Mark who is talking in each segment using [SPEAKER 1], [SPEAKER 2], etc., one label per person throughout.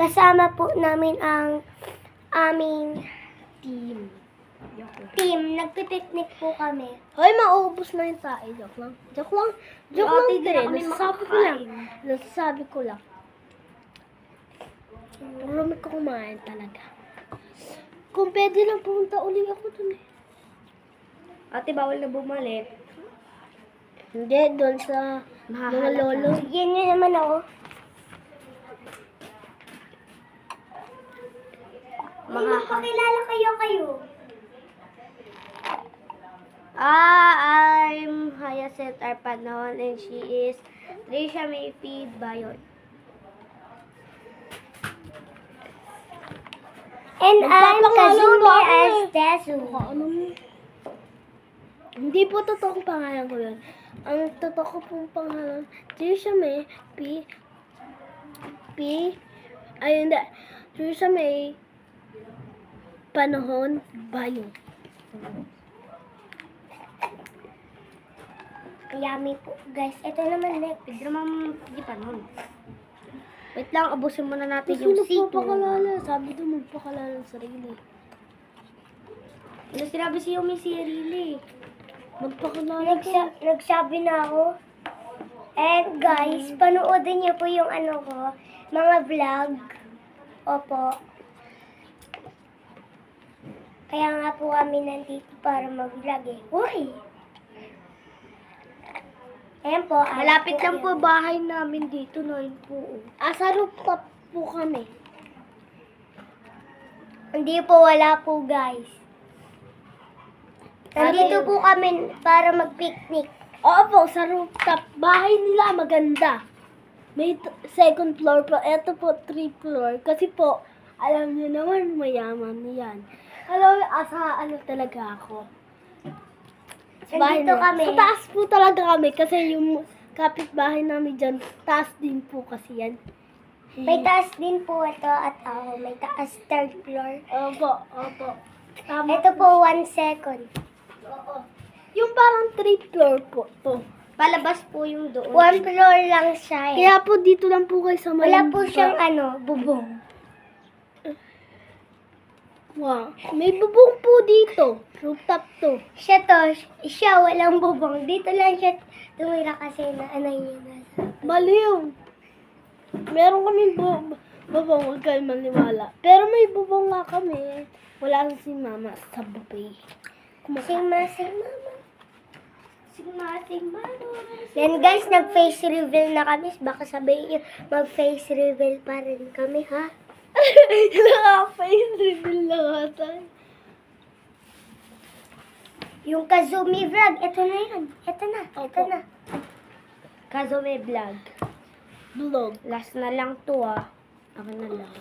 [SPEAKER 1] kasama po namin ang aming team. Nagpipiknik po kami.
[SPEAKER 2] Hoy, mauubos na yung tayo. Joke lang. Joke lang. Joke lang
[SPEAKER 1] Ate, di na
[SPEAKER 2] din.
[SPEAKER 1] kami
[SPEAKER 2] Nasasabi ko lang. Nasasabi ko lang. Marami ko kumain talaga. Kung pwede lang pumunta uli ako dun eh.
[SPEAKER 1] Ate, bawal na bumalik.
[SPEAKER 2] Hindi, doon sa mga lolo.
[SPEAKER 1] Sige niyo naman ako. Magpakilala kayo.
[SPEAKER 2] I'm Hyacinth Arpanon and she is Trisha Mayfi Bayon.
[SPEAKER 1] And I'm Kazumi
[SPEAKER 2] eh.
[SPEAKER 1] Estesu.
[SPEAKER 2] Hindi po totoong pangalan ko yun. Ang totoo pong pangalan, Trisha May Trisha May Panahon Bayon.
[SPEAKER 1] Yummy po, guys. Ito naman,
[SPEAKER 2] Pwede naman, hindi pa nun.
[SPEAKER 1] Wait lang, abusin muna natin
[SPEAKER 2] Gusto
[SPEAKER 1] yung
[SPEAKER 2] mo
[SPEAKER 1] C2.
[SPEAKER 2] pakalala. Sabi ko magpakalala ng sarili.
[SPEAKER 1] Ano sinabi si Yumi si Rili?
[SPEAKER 2] Magpakalala ka.
[SPEAKER 1] Nagsabi na ako. And guys, panoodin niyo po yung mga vlog. Opo. Kaya nga po kami nandito para mag-vlog eh. Uy! Ayan po.
[SPEAKER 2] Malapit lang po bahay namin dito na yun po. Sa rooftop po kami.
[SPEAKER 1] Hindi po, wala po guys. Nandito po kami para mag-picnic.
[SPEAKER 2] Oo po, sa rooftop. Bahay nila maganda. May second floor po. Ito po, 3 floor. Kasi po, alam niyo naman, mayaman yan. Hello, talaga ako.
[SPEAKER 1] Nandito kami.
[SPEAKER 2] Sa taas po talaga kami kasi yung kapitbahay namin dyan, taas din po kasi yan.
[SPEAKER 1] May taas din po ito at ako. May taas third floor.
[SPEAKER 2] Opo. Tama.
[SPEAKER 1] Ito po 1 second.
[SPEAKER 2] Oo. Yung parang 3 floor po to.
[SPEAKER 1] Palabas po yung doon. 1 floor lang siya eh.
[SPEAKER 2] Kaya po dito lang po kayo sa
[SPEAKER 1] Wala po siyang bubong.
[SPEAKER 2] Wow. May bubong po dito. Rooftop to.
[SPEAKER 1] Siya walang bubong. Dito lang siya tumira kasi na niya na.
[SPEAKER 2] Maliw. Meron kami bubong, huwag kayo maniwala. Pero may bubong nga kami. Wala si mama sa buffet.
[SPEAKER 1] Sing mama. Then guys, nag-face reveal na kami. Baka sabihin niyo, mag-face reveal pa rin kami, ha?
[SPEAKER 2] Naka-face reveal na nga tayo.
[SPEAKER 1] Yung Kazumi vlog, ito na yun. Ito na.
[SPEAKER 2] Kazumi vlog.
[SPEAKER 1] Last na lang to,
[SPEAKER 2] Ako na lang.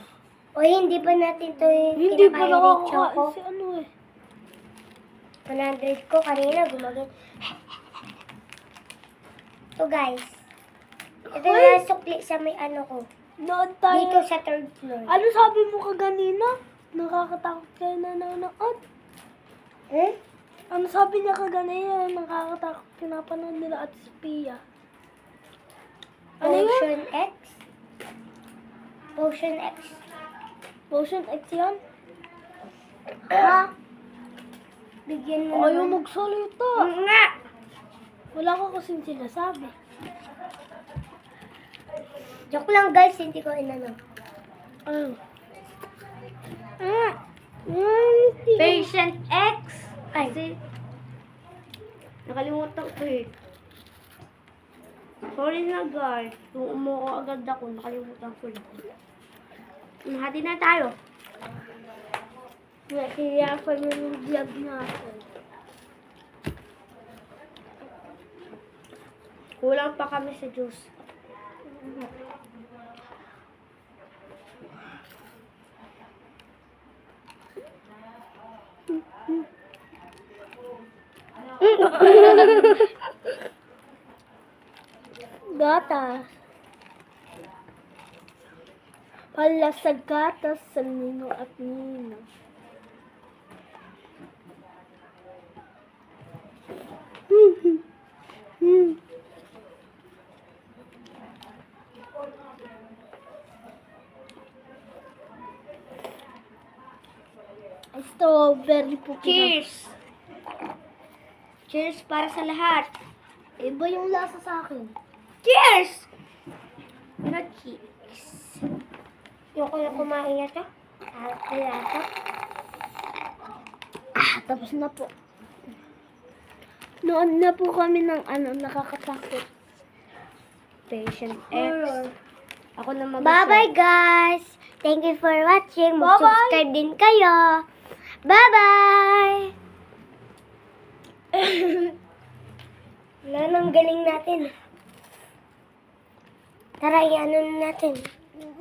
[SPEAKER 1] O hindi pa natin to yung
[SPEAKER 2] Hindi pa
[SPEAKER 1] kinakain
[SPEAKER 2] nakakakain
[SPEAKER 1] ko.
[SPEAKER 2] si
[SPEAKER 1] 100 ko kanina gumagin. So guys, ito na sukli sa may ko.
[SPEAKER 2] Nood tayo.
[SPEAKER 1] Dito sa third floor.
[SPEAKER 2] Ano sabi mo kaganina? Nakakatakot kayo na nanonood. Ano sabi niya kaganina? Nakakatakot pinapanood nila at Sophia. Ano yun?
[SPEAKER 1] Potion X? Potion X.
[SPEAKER 2] Potion X yan?
[SPEAKER 1] Ha? Bigyan mo
[SPEAKER 2] Ayaw
[SPEAKER 1] naman.
[SPEAKER 2] magsalita.
[SPEAKER 1] Nga!
[SPEAKER 2] Wala ka kasing sinasabi.
[SPEAKER 1] Joke lang guys, hindi ko inano.
[SPEAKER 2] Ano?
[SPEAKER 1] Patient X? Ay. Nakalimutan ko eh. Sorry na guys. Kung umuo agad ako, nakalimutan ko na. Hati na tayo.
[SPEAKER 2] Kaya pa yung vlog natin.
[SPEAKER 1] Kulang pa kami sa juice.
[SPEAKER 2] Gatas. Pala sa gatas sa nino at nino. Strawberry po.
[SPEAKER 1] Cheers! Cheers para sa lahat.
[SPEAKER 2] Iba yung lasa sa akin.
[SPEAKER 1] Cheers! Not cheers. Yung ko na kumain ito. Kaya ito.
[SPEAKER 2] Tapos na po. Noon na po kami ng nakakatakot.
[SPEAKER 1] Patient X. Ako na mag-
[SPEAKER 2] Bye-bye,
[SPEAKER 1] guys! Thank you for watching.
[SPEAKER 2] Bye-bye!
[SPEAKER 1] Mag-subscribe din kayo. Bye-bye! Wala nang galing natin. Tara, i-ano na natin.